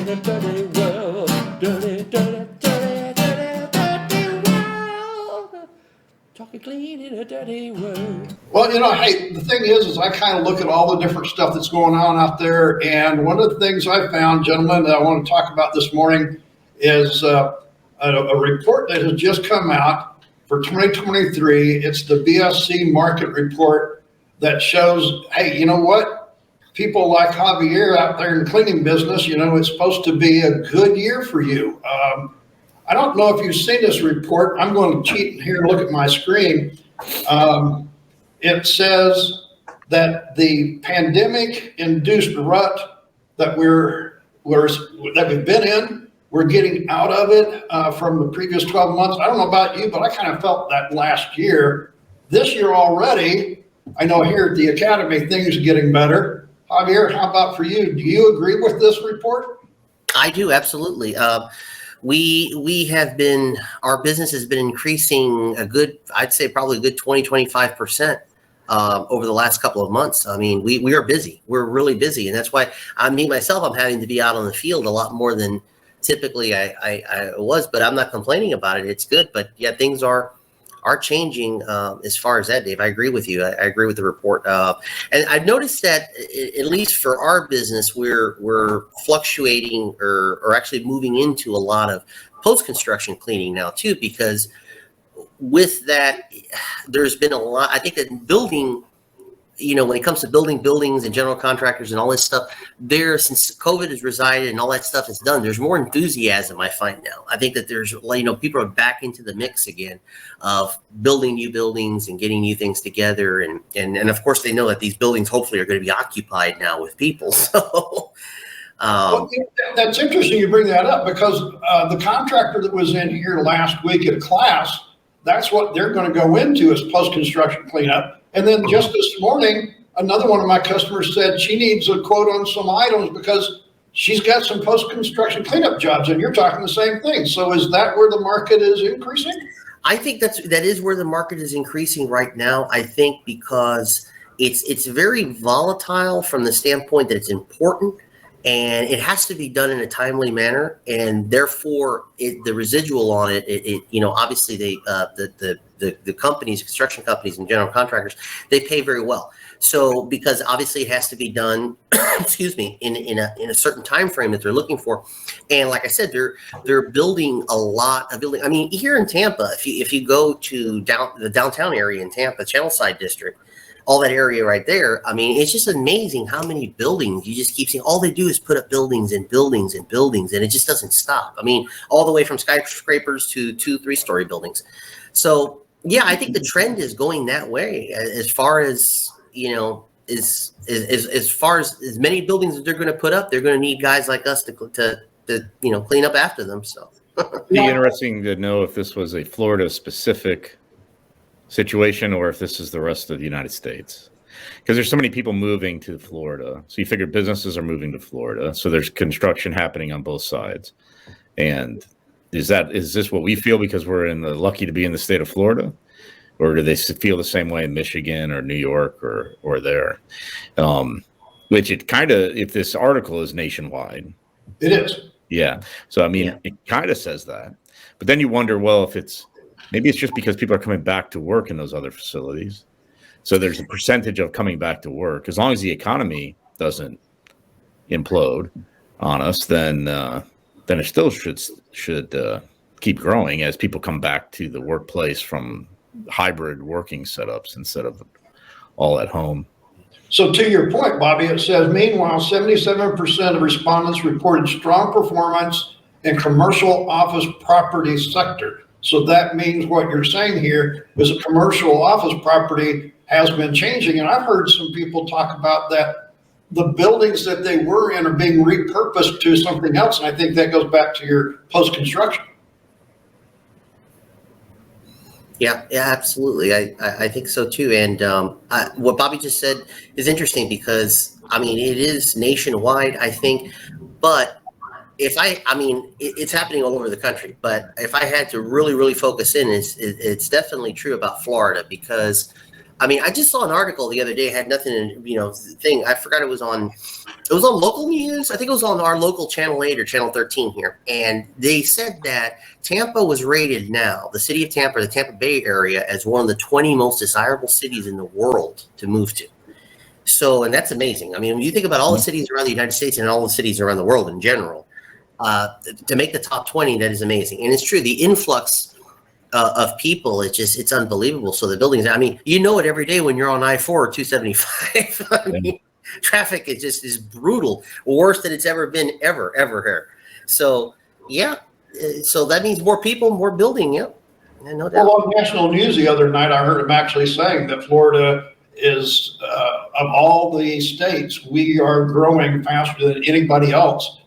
in a dirty world. Dirty, dirty, dirty, dirty, dirty world. Talking clean in a dirty world. Well, hey, the thing is I kind of look at all the different stuff that's going on out there. And one of the things I found, gentlemen, that I want to talk about this morning is a report that has just come out for 2023. It's the BSC market report that shows, hey, you know what? People like Javier out there in the cleaning business, it's supposed to be a good year for you. I don't know if you've seen this report. I'm going to cheat here and look at my screen. It says that the pandemic-induced rut that we've been in, we're getting out of it from the previous 12 months. I don't know about you, but I kind of felt that last year. This year already, I know here at the Academy, things are getting better. Javier, how about for you? Do you agree with this report? I do, absolutely. We have been, our business has been increasing I'd say probably a good 20-25% over the last couple of months. I mean, we are busy. We're really busy. And that's why I'm having to be out on the field a lot more than typically I was, but I'm not complaining about it. It's good. But yeah, things are changing as far as that, Dave. I agree with you. I agree with the report. And I've noticed that at least for our business, we're fluctuating or actually moving into a lot of post-construction cleaning now too, because with that, there's been a lot, I think that building, when it comes to building buildings and general contractors and all this stuff, since COVID has resided and all that stuff is done, there's more enthusiasm, I find now. I think that there's, people are back into the mix again of building new buildings and getting new things together. And of course, they know that these buildings hopefully are going to be occupied now with people. So well, that's interesting you bring that up, because the contractor that was in here last week at a class, that's what they're going to go into is post-construction cleanup. And then just this morning, another one of my customers said she needs a quote on some items because she's got some post-construction cleanup jobs, and you're talking the same thing. So is that where the market is increasing? I think that is where the market is increasing right now. I think because it's very volatile from the standpoint that it's important and it has to be done in a timely manner, and therefore the residual on it, obviously the companies, construction companies and general contractors, they pay very well. So because obviously it has to be done, excuse me, in a certain time frame that they're looking for, and like I said, they're building a lot of building. I mean, here in Tampa, if you go to the downtown area in Tampa, Channelside District, all that area right there, I mean, it's just amazing how many buildings you just keep seeing. All they do is put up buildings and buildings and buildings, and it just doesn't stop. I mean, all the way from skyscrapers to 2-3-story buildings. So yeah, I think the trend is going that way as far as, as far as many buildings that they're going to put up, they're going to need guys like us to clean up after them. So it'd be interesting to know if this was a Florida specific situation or if this is the rest of the United States, because there's so many people moving to Florida. So you figure businesses are moving to Florida. So there's construction happening on both sides. And is this what we feel because we're lucky to be in the state of Florida? Or do they feel the same way in Michigan or New York or there? Which it kind of, if this article is nationwide. It is. Yeah. So, I mean, It kind of says that. But then you wonder, well, maybe it's just because people are coming back to work in those other facilities. So there's a percentage of coming back to work. As long as the economy doesn't implode on us, then it still should keep growing as people come back to the workplace from hybrid working setups instead of all at home. So to your point, Bobby, it says, meanwhile, 77% of respondents reported strong performance in commercial office property sector. So that means what you're saying here is a commercial office property has been changing. And I've heard some people talk about that the buildings that they were in are being repurposed to something else. And I think that goes back to your post-construction. Yeah, absolutely. I think so too. And what Bobby just said is interesting because, I mean, it is nationwide, I think, but it's happening all over the country, but if I had to really, really focus in, it's definitely true about Florida because I mean, I just saw an article the other day, had nothing, thing. I forgot it was on local news. I think it was on our local Channel 8 or Channel 13 here. And they said that Tampa was rated now, the city of Tampa, the Tampa Bay area, as one of the 20 most desirable cities in the world to move to. So, and that's amazing. I mean, when you think about all the cities around the United States and all the cities around the world in general, to make the top 20, that is amazing. And it's true, the influx of people, it's unbelievable. So the buildings, I mean, you know it every day when you're on I-4 or 275. I mean, traffic is brutal, worse than it's ever been, ever here. So, yeah, so that means more people, more building, yeah, no doubt. Well, on national news the other night, I heard him actually saying that Florida is, of all the states, we are growing faster than anybody else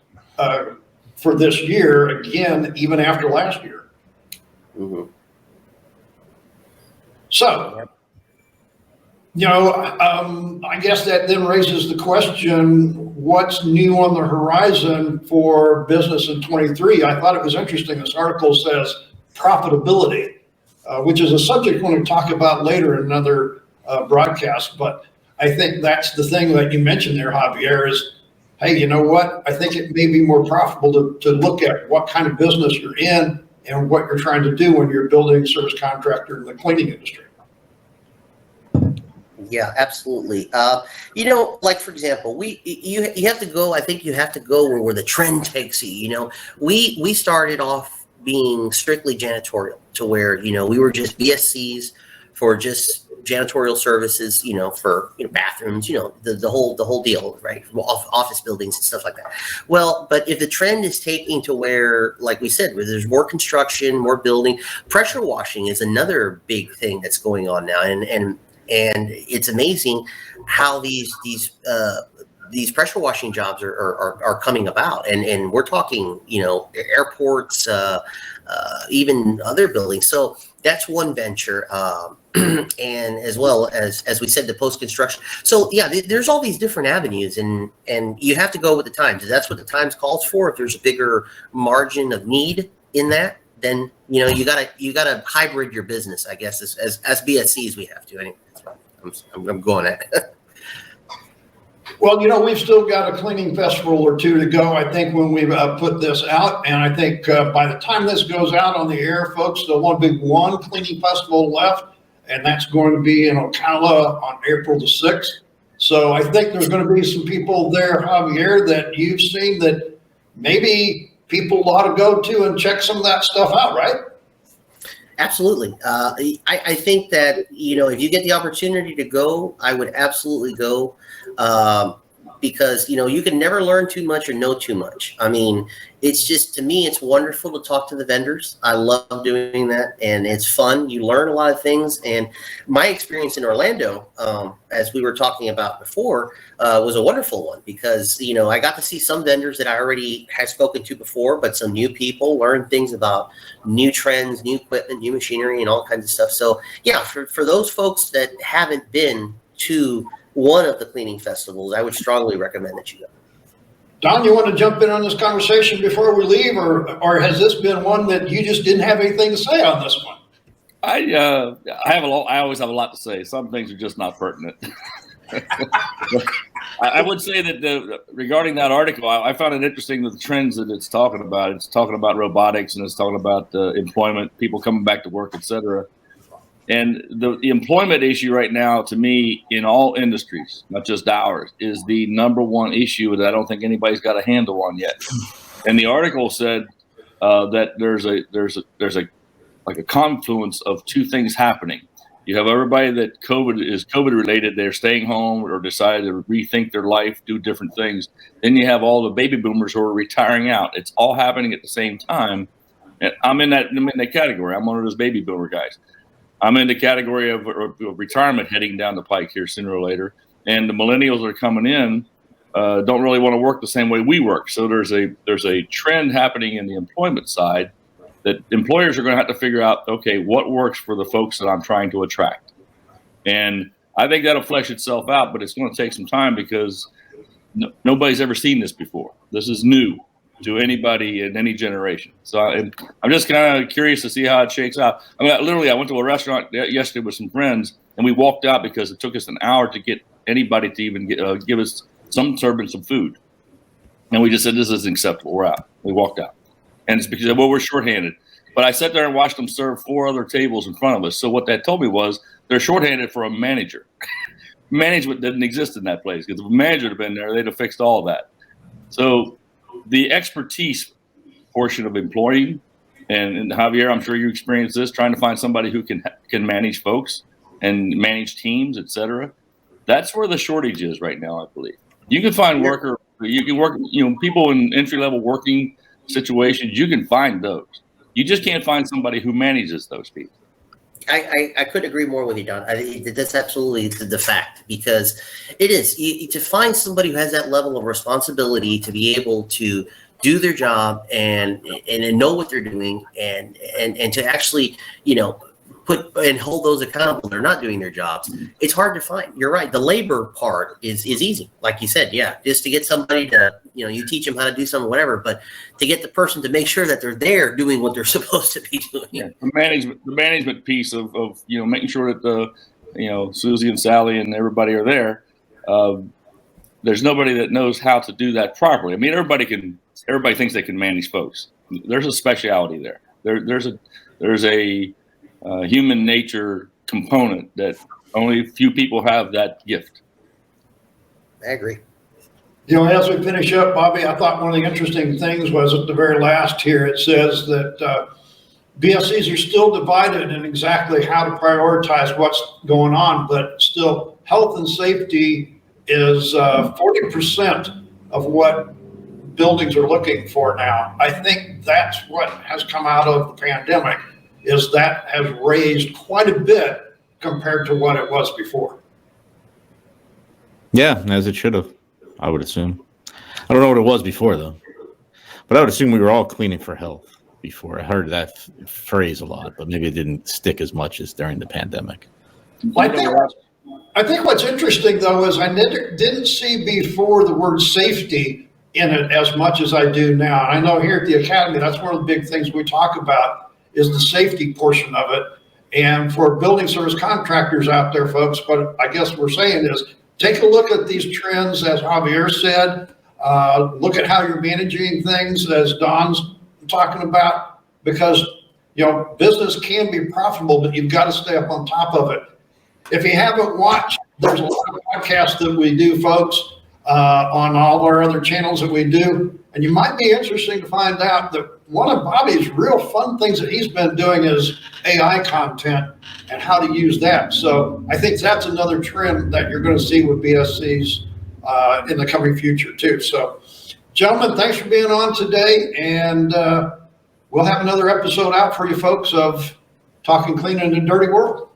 for this year, again, even after last year. Mm-hmm. So, I guess that then raises the question, what's new on the horizon for business in 23? I thought it was interesting. This article says profitability, which is a subject we're going to talk about later in another broadcast. But I think that's the thing that you mentioned there, Javier, is, hey, you know what? I think it may be more profitable to look at what kind of business you're in and what you're trying to do when you're a building service contractor in the cleaning industry. Yeah, absolutely. Like for example, you have to go. I think you have to go where the trend takes you. We started off being strictly janitorial, to where we were just BSCs for just janitorial services, for bathrooms, the whole deal, right? Office buildings and stuff like that. Well, but if the trend is taking to where, like we said, where there's more construction, more building, pressure washing is another big thing that's going on now, and it's amazing how these pressure washing jobs are coming about, and we're talking airports, even other buildings. So that's one venture, and as well as we said, the post construction. So yeah, there's all these different avenues, and you have to go with the times. That's what the times calls for. If there's a bigger margin of need in that, then you gotta hybrid your business, I guess, as BSCs we have to. Anyway, I'm going at it. Well, we've still got a cleaning festival or two to go, I think, when we put this out. And I think by the time this goes out on the air, folks, there'll only be one cleaning festival left, and that's going to be in Ocala on April the 6th. So I think there's going to be some people there, Javier, that you've seen that maybe people ought to go to and check some of that stuff out, right? Absolutely. I think that, if you get the opportunity to go, I would absolutely go, because, you can never learn too much or know too much. I mean, it's just, to me, it's wonderful to talk to the vendors. I love doing that, and it's fun. You learn a lot of things. And my experience in Orlando, as we were talking about before, was a wonderful one, because, I got to see some vendors that I already had spoken to before, but some new people, learn things about new trends, new equipment, new machinery, and all kinds of stuff. So yeah, for those folks that haven't been to one of the cleaning festivals, I would strongly recommend that you go. Don, you want to jump in on this conversation before we leave, or has this been one that you just didn't have anything to say on this one? I always have a lot to say. Some things are just not pertinent. I would say that regarding that article, I found it interesting that the trends that it's talking about. It's talking about robotics, and it's talking about employment, people coming back to work, et cetera. And the employment issue right now, to me, in all industries, not just ours, is the number one issue that I don't think anybody's got a handle on yet. And the article said that there's a confluence of two things happening. You have everybody that COVID related, they're staying home or decided to rethink their life, do different things. Then you have all the baby boomers who are retiring out. It's all happening at the same time. And I'm in that category. I'm one of those baby boomer guys. I'm in the category of retirement heading down the pike here sooner or later. And the millennials that are coming in don't really want to work the same way we work. So there's a trend happening in the employment side that employers are going to have to figure out, okay, what works for the folks that I'm trying to attract. And I think that'll flesh itself out, but it's going to take some time, because nobody's ever seen this before. This is new. to anybody in any generation. So I'm just kind of curious to see how it shakes out. I mean, I went to a restaurant yesterday with some friends, and we walked out because it took us an hour to get anybody to even give us some serving some food. And we just said, this isn't acceptable. We're out. We walked out. And it's because, well, we're shorthanded. But I sat there and watched them serve 4 other tables in front of us. So what that told me was they're shorthanded for a manager. Management didn't exist in that place, because if a manager had been there, they'd have fixed all of that. So the expertise portion of employing, and Javier, I'm sure you experienced this, trying to find somebody who can manage folks and manage teams, et cetera. That's where the shortage is right now, I believe. You can find you can work, people in entry-level working situations, you can find those. You just can't find somebody who manages those people. I couldn't agree more with you, Don. That's absolutely the fact, because it is to find somebody who has that level of responsibility to be able to do their job and know what they're doing and to actually, put and hold those accountable. They're not doing their jobs. It's hard to find. You're right. The labor part is easy. Like you said, yeah, just to get somebody to, you teach them how to do something, whatever, but to get the person to make sure that they're there doing what they're supposed to be doing. Yeah. The management piece of making sure that Susie and Sally and everybody are there. There's nobody that knows how to do that properly. I mean, everybody thinks they can manage folks. There's a speciality there. There's a human nature component that only few people have that gift. I agree. As we finish up, Bobby, I thought one of the interesting things was at the very last here, it says that BSCs are still divided in exactly how to prioritize what's going on, but still health and safety is 40% of what buildings are looking for now. I think that's what has come out of the pandemic, is that has raised quite a bit compared to what it was before. Yeah, as it should have, I would assume. I don't know what it was before, though. But I would assume we were all cleaning for health before. I heard that phrase a lot, but maybe it didn't stick as much as during the pandemic. I think what's interesting, though, is I didn't see before the word safety in it as much as I do now. And I know here at the Academy, that's one of the big things we talk about is the safety portion of it. And for building service contractors out there, folks, what I guess we're saying is take a look at these trends, as Javier said. Look at how you're managing things, as Don's talking about, because business can be profitable, but you've got to stay up on top of it. If you haven't watched, there's a lot of podcasts that we do, folks, on all our other channels that we do. And you might be interested to find out that one of Bobby's real fun things that he's been doing is AI content and how to use that. So I think that's another trend that you're going to see with BSCs in the coming future too. So gentlemen, thanks for being on today. And we'll have another episode out for you folks of Talking Clean in a Dirty World.